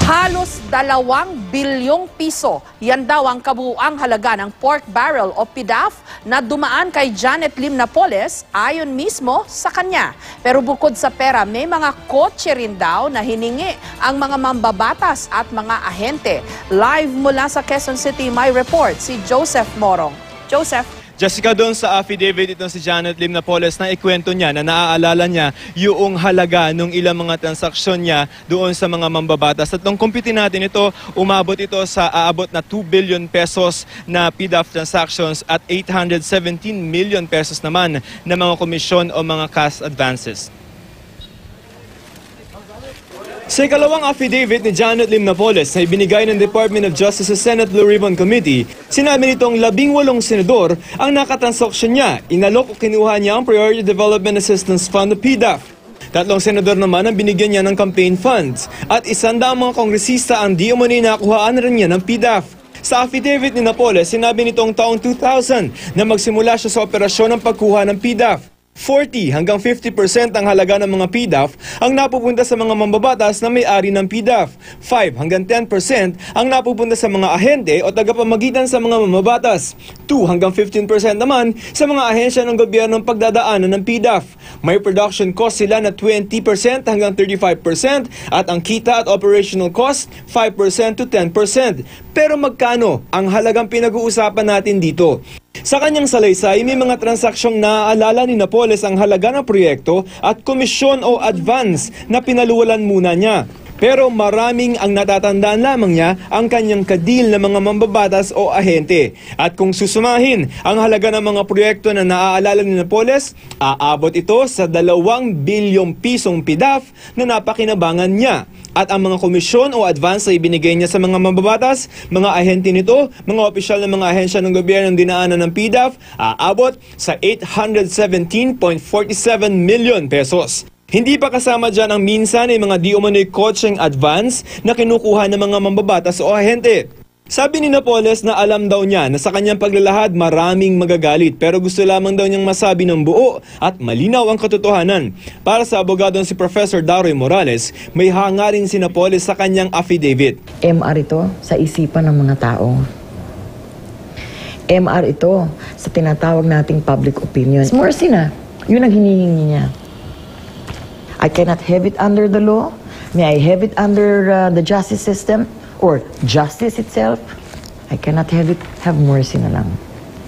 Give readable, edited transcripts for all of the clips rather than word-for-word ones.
Halos 2 bilyong piso. Yan daw ang kabuuang halaga ng pork barrel o PDAF na dumaan kay Janet Lim Napoles ayon mismo sa kanya. Pero bukod sa pera, may mga kotse rin daw na hiningi ang mga mambabatas at mga ahente. Live mula sa Quezon City, may report si Joseph Morong. Joseph. Jessica, doon sa affidavit itong si Janet Lim Napoles na ikwento niya na naaalala niya yung halaga ng ilang mga transaksyon niya doon sa mga mambabatas. At nung kumpitin natin ito, umabot ito sa aabot na 2 billion pesos na PDAF transactions at 817 million pesos naman na mga komisyon o mga cash advances. Sa ikalawang affidavit ni Janet Lim Napoles na ibinigay ng Department of Justice sa Senate Blue Ribbon Committee, sinabi nitong 18 senador ang nakatransaksyon niya. Inalok o kinuha niya ang Priority Development Assistance Fund o PDAF. 3 senador naman ang binigyan niya ng campaign funds at 100 mga kongresista ang di umano'y nakuhaan rin niya ng PDAF. Sa affidavit ni Napoles, sinabi nitong taong 2000 na magsimula siya sa operasyon ng pagkuha ng PDAF. 40 hanggang 50% ang halaga ng mga PDAF ang napupunta sa mga mambabatas na may-ari ng PDAF. 5 hanggang 10% ang napupunta sa mga ahente o tagapamagitan sa mga mambabatas. 2 hanggang 15% naman sa mga ahensya ng gobyernong pagdadaanan ng PDAF. May production cost sila na 20% hanggang 35% at ang kita at operational cost 5% to 10%. Pero magkano ang halagang pinag-uusapan natin dito? Sa kanyang salaysay, may mga transaksyong naaalala ni Napoles ang halaga ng proyekto at komisyon o advance na pinaluwalan muna niya. Pero maraming ang natatandaan lamang niya ang kanyang kadil na mga mambabatas o ahente. At kung susumahin ang halaga ng mga proyekto na naaalala ni Napoles, aabot ito sa 2 bilyong pisong PDAF na napakinabangan niya. At ang mga komisyon o advance na ibinigay niya sa mga mambabatas, mga ahente nito, mga opisyal ng mga ahensya ng gobyerno ng dinaanan ng PDAF, aabot sa 817.47 million pesos. Hindi pa kasama dyan ang minsan ay mga di umano'y kotseng advance na kinukuha ng mga mambabatas o ahente. Sabi ni Napoles na alam daw niya na sa kanyang paglalahad maraming magagalit pero gusto lamang daw niyang masabi ng buo at malinaw ang katotohanan. Para sa abogadong si Professor Daroy Morales, may hangarin si Napoles sa kanyang affidavit. MR ito sa isipan ng mga tao. MR ito sa tinatawag nating public opinion. Mercy na, yun ang hinihingi niya. I cannot have it under the law. May I have it under the justice system? Or justice itself, I cannot have mercy na lang.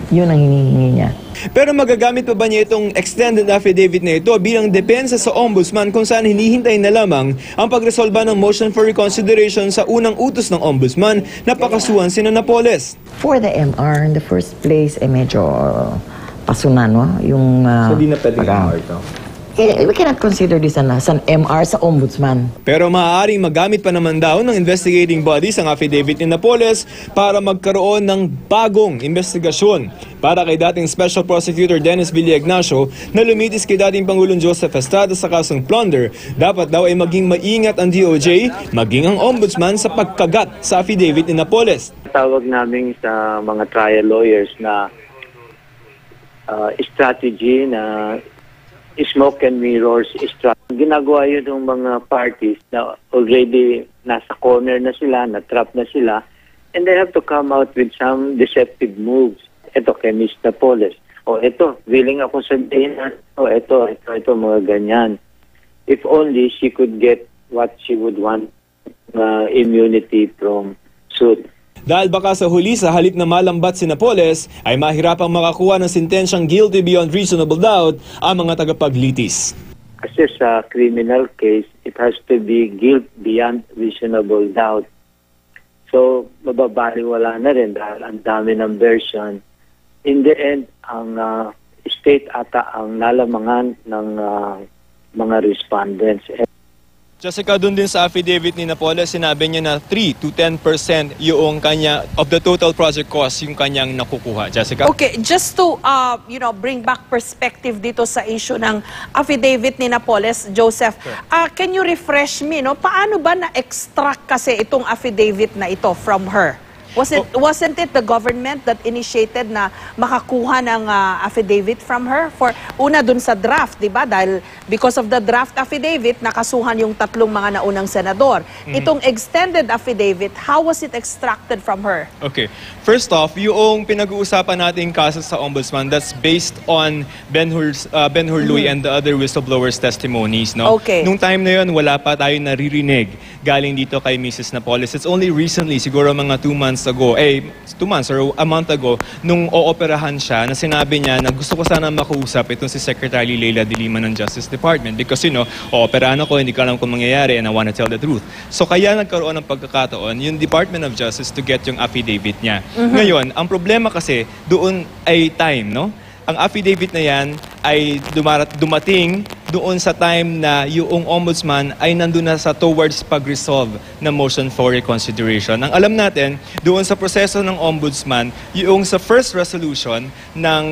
Yun ang hinihingi niya. Pero magagamit pa ba niya itong extended affidavit na ito bilang depensa sa ombudsman kung saan hinihintay na lamang ang pagresolba ng motion for reconsideration sa unang utos ng ombudsman na pakasuhan sina Napoles? For the MR, in the first place, medyo pasunan, no? Yung, so di na pwedeng MR ito? We cannot consider this as an MR sa ombudsman. Pero maaaring magamit pa naman daw ng investigating bodies ang affidavit ni Napoles para magkaroon ng bagong investigasyon. Para kay dating Special Prosecutor Dennis Villaignacio na lumitis kay dating Pangulong Joseph Estrada sa kasong plunder, dapat daw ay maging maingat ang DOJ, maging ang ombudsman sa pagkagat sa affidavit ni Napoles. Tawag namin sa mga trial lawyers na strategy na smoke and mirrors strategy. Ginagawa yun ng mga parties na already nasa corner na sila, na-trap na sila, and they have to come out with some deceptive moves. Ito kay Ms. Napoles. O ito, willing ako sabihin na, ito, mga ganyan. If only she could get what she would want, immunity from suit. Dahil baka sa huli sa halip na malambat si Napoles ay mahirapang makakuha ng sentensyang guilty beyond reasonable doubt ang mga tagapaglitis. Kasi sa criminal case, it has to be guilt beyond reasonable doubt. So, mababaliwala na rin dahil ang dami ng version. In the end, ang state ata ang nalamangan ng mga respondents. Jessica, doon din sa affidavit ni Napoles, sinabi niya na 3 to 10% yung kanya of the total project cost yung kanyang nakukuha. Jessica? Okay, just to bring back perspective dito sa issue ng affidavit ni Napoles, Joseph, can you refresh me, no? Paano ba na-extract kasi itong affidavit na ito from her? Wasn't it the government that initiated na makakuha ng affidavit from her? For una dun sa draft, di ba? Dahil because of the draft affidavit, nakasuhan yung tatlong mga naunang senador. Itong extended affidavit, how was it extracted from her? Okay. First off, yung pinag-uusapan nating kaso sa Ombudsman, that's based on Ben-Hur Luy and the other whistleblowers' testimonies. No? Okay. Nung time na yun, wala pa tayo naririnig galing dito kay Mrs. Napoles. It's only recently, siguro mga 2 months ago, 2 months or a month ago, nung ooperahan siya, na sinabi niya na gusto ko sana makausap itong si Secretary Leila de Lima ng Justice Department because, ooperahan ako, hindi ko alam kung mangyayari and I want to tell the truth. So kaya nagkaroon ng pagkakataon yung Department of Justice to get yung affidavit niya. Ngayon, ang problema kasi doon ay time, no? Ang affidavit na yan ay dumating doon sa time na yung ombudsman ay nandun na sa towards pag-resolve na motion for reconsideration. Ang alam natin, doon sa proseso ng ombudsman, yung sa first resolution ng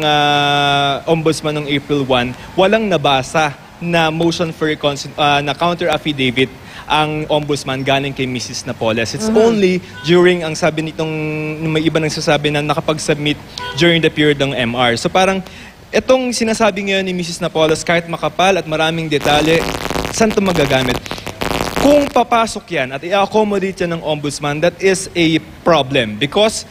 ombudsman ng April 1, walang nabasa na motion for na counter affidavit ang ombudsman galing kay Mrs. Napoles. It's only during, ang sabi nitong, may iba nagsasabi na nakapag-submit during the period ng MR. So parang, itong sinasabi ngayon ni Mrs. Napoles, kahit makapal at maraming detalye, saan ito magagamit? Kung papasok yan at i-accommodate yan ng ombudsman, that is a problem. Because,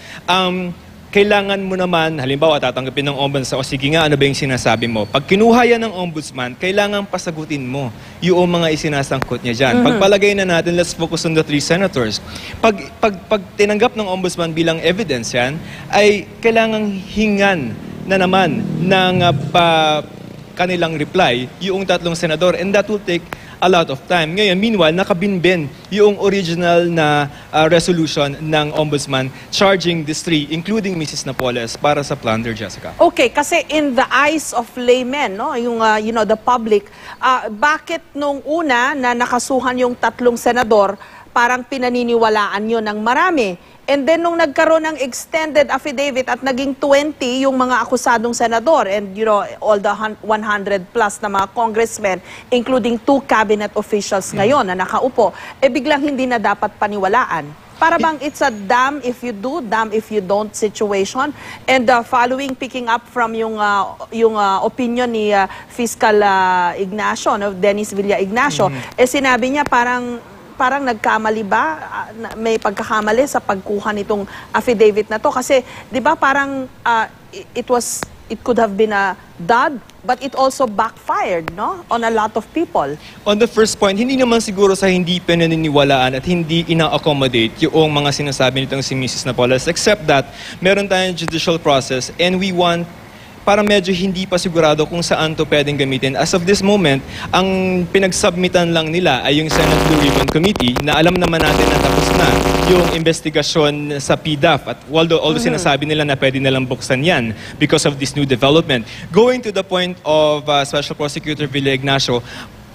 kailangan mo naman, halimbawa, tatanggapin ng ombudsman, o sige nga, ano ba yung sinasabi mo? Pag kinuha yan ng ombudsman, kailangan pasagutin mo yung mga isinasangkot niya dyan. Pagpalagay na natin, let's focus on the 3 senators. Pag tinanggap ng ombudsman bilang evidence yan, ay kailangang hingan na naman ng kanilang reply yung 3 senador, and that will take a lot of time. Ngayon, meanwhile, nakabinbin yung original na resolution ng ombudsman charging these 3, including Mrs. Napoles, para sa plunder, Jessica. Okay, kasi in the eyes of laymen, no, yung the public, bakit nung una na nakasuhan yung 3 senador, parang pinaniniwalaan yun ng marami? And then nung nagkaroon ng extended affidavit at naging 20 yung mga akusadong senador and all the 100 plus na mga congressmen, including 2 cabinet officials ngayon na nakaupo, biglang hindi na dapat paniwalaan. Para bang it's a damn if you do, damn if you don't situation. And picking up from yung opinion ni Fiscal Ignacio, Dennis Villa Ignacio, sinabi niya parang nagkamali ba? May pagkakamali sa pagkuha nitong affidavit na to? Kasi, di ba parang it could have been a dud, but it also backfired, no? On a lot of people. On the first point, hindi naman siguro sa hindi pinaniniwalaan at hindi ina-accommodate yung mga sinasabi nitong si Mrs. Napoles, except that meron tayong judicial process and we want para medyo hindi pa sigurado kung saan to pwedeng gamitin. As of this moment, ang pinagsubmitan lang nila ay yung Senate Blue Ribbon Committee na alam naman natin na tapos na yung investigasyon sa PDAF. At although sinasabi nila na pwede nilang buksan yan because of this new development. Going to the point of Special Prosecutor Villa Ignacio,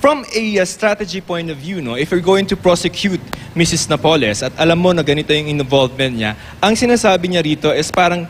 from a strategy point of view, if you're going to prosecute Mrs. Napoles at alam mo na ganito yung involvement niya, ang sinasabi niya rito is parang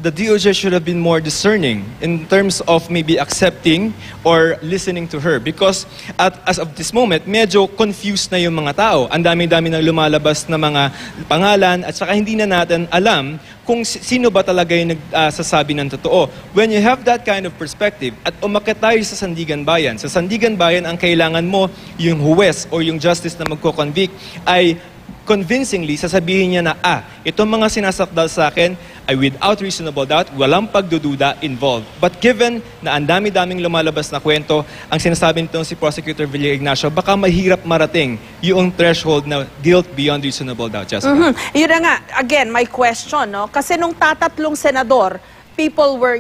the DOJ should have been more discerning in terms of maybe accepting or listening to her because as of this moment, medyo confused na yung mga tao. Ang dami-dami nang lumalabas na mga pangalan at saka hindi na natin alam kung sino ba talaga yung nagsasabi ng totoo. When you have that kind of perspective at umakyat tayo sa Sandigan Bayan, sa Sandigan Bayan ang kailangan mo yung huwes o yung justice na magko-convict ay convincingly sasabihin niya na itong mga sinasakdal sa akin ay without reasonable doubt, walang pagdududa involved. But given na ang dami-daming lumalabas na kwento, ang sinasabi nitong si Prosecutor Villa Ignacio, baka mahirap marating yung threshold na guilt beyond reasonable doubt, Jessica. Yun na nga, again, my question, no? Kasi nung tatatlong senador, people were,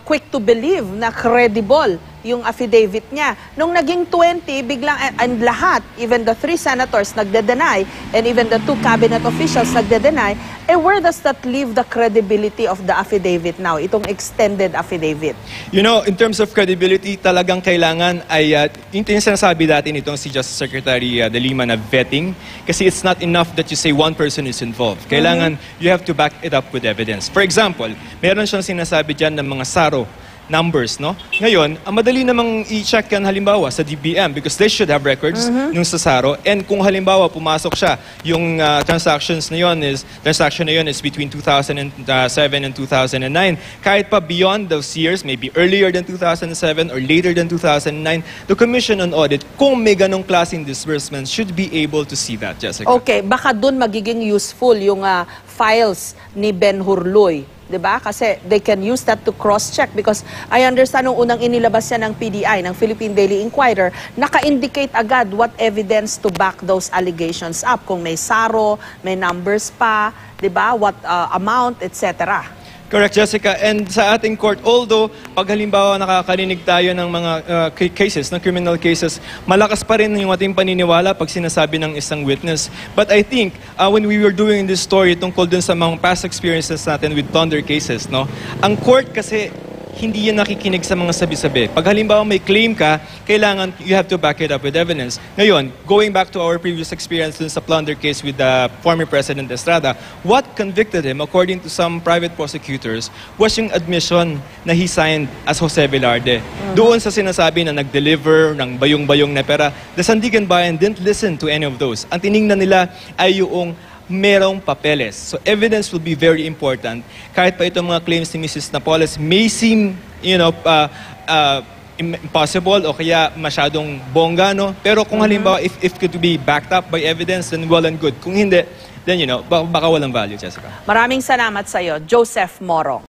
quick to believe na credible yung affidavit niya. Nung naging 20, biglang, and lahat, even the 3 senators nagde-deny, and even the 2 cabinet officials nagde-deny, where does that leave the credibility of the affidavit now, itong extended affidavit? In terms of credibility, talagang kailangan ay, yung sinasabi dati nitong si Justice Secretary de Lima na vetting, kasi it's not enough that you say one person is involved. Kailangan, you have to back it up with evidence. For example, meron siyang sinasabi dyan ng mga saro numbers, no? Ngayon, ang madali namang i-check yan halimbawa sa DBM because they should have records nung sa SARO. And kung halimbawa pumasok siya, yung transaction na yun is between 2007 and 2009. Kahit pa beyond those years, maybe earlier than 2007 or later than 2009, the Commission on Audit, kung may ganong klaseng disbursements, should be able to see that, Jessica. Okay, baka dun magiging useful yung files ni Ben Hurloy. 'Di ba? Kasi they can use that to cross-check because I understand nung unang inilabas yan ng PDI, ng Philippine Daily Inquirer, naka-indicate agad what evidence to back those allegations up. Kung may SARO, may numbers pa, 'di ba? What amount, etc. Correct, Jessica. And sa ating court, although pag halimbawa nakakarinig tayo ng mga cases, ng criminal cases, malakas pa rin yung ating paniniwala pag sinasabi ng isang witness. But I think when we were doing this story tungkol dun sa mga past experiences natin with Thunder cases, no, ang court kasi hindi yan nakikinig sa mga sabi-sabi. Pag halimbawa may claim ka, kailangan you have to back it up with evidence. Ngayon, going back to our previous experience dun sa Plunder case with the former President Estrada, what convicted him, according to some private prosecutors, was yung admission na he signed as Jose Velarde. Doon sa sinasabi na nag-deliver ng bayong-bayong na pera, the Sandigan Bayan didn't listen to any of those. Ang tiningnan nila ay yung merong papeles. So evidence will be very important. Kahit pa itong mga claims ni Mrs. Napoles may seem, impossible o kaya masyadong bongga, no? Pero kung halimbawa, if it could be backed up by evidence, then well and good. Kung hindi, then baka walang value, Jessica. Maraming salamat sa iyo, Joseph Morong.